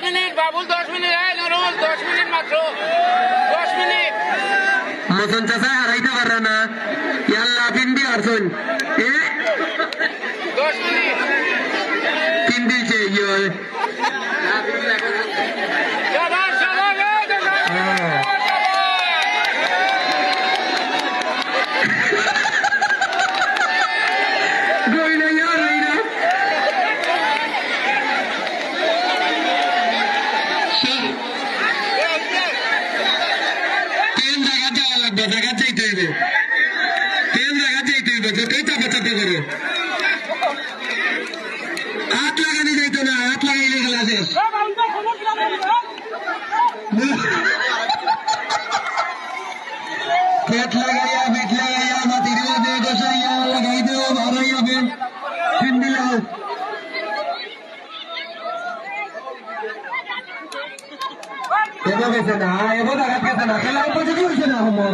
minute Babul 10 minute Nurul 10 minute মাত্র 10 minute মতন চাচা হারাইতে পারে না ইয়াল্লা পিন্ডি আরছুন 10 মিনিট পিন্ডি চে ইয়ে শাবাশ শাবাশ গইনা ইয়ার রইনা তিন জায়গা যাওয়া লাগবে জায়গা যাইতে হইবে তিন জায়গা যাইতে হইবে যতই চাপাচাপি করে হাত লাগানি যাইতো না হাত লাগাইলে খেলা শেষ পেট লাগাইয়া পিঠ লাগাইয়া মাটি দিয়ে গোসাইয়া লাগাই দেও ভাড়াইয়া বেন পিন্ডি লাও এবার গেছে না এবার আঘাত গেছে না খেলা উপযোগী হয়েছে না আমার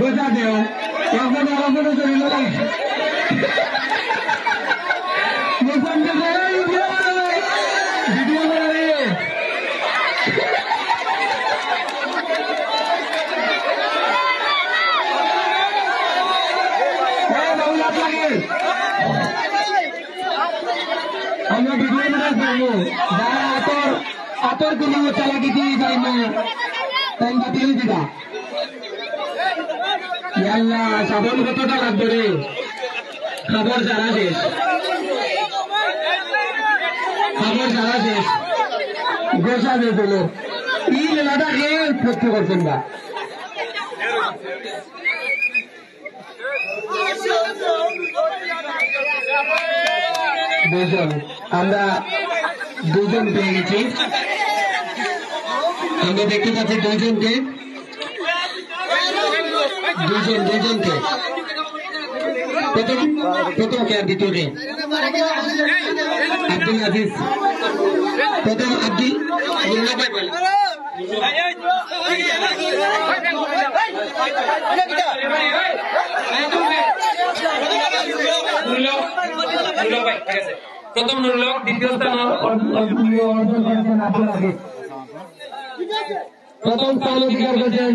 গোসা দেও এখন আরো শরীর লাগাই ভিডিও বানাবে আমরা ভিডিও বানাবো যারা আতর কোনো চালাকি দিয়ে যাই না তাই বাতিল দিবা ইয়াল্লা সাবন কতটা লাগবে রে খবর সারা শেষ খবর সারা শেষ গোসা দিয়ে দিল এই লেলাটাকে পক্ষ করছেন না দুজন আমরা দুজন পেয়ে গেছি আমরা দেখতে পাচ্ছি দুজনকে প্রথম কে আর দ্বিতীয় কে আব্দুল আজিজ প্রথম আব্দুল প্রথম নুরুল হক দ্বিতীয় স্থান প্রথম স্থান অধিকার করেছেন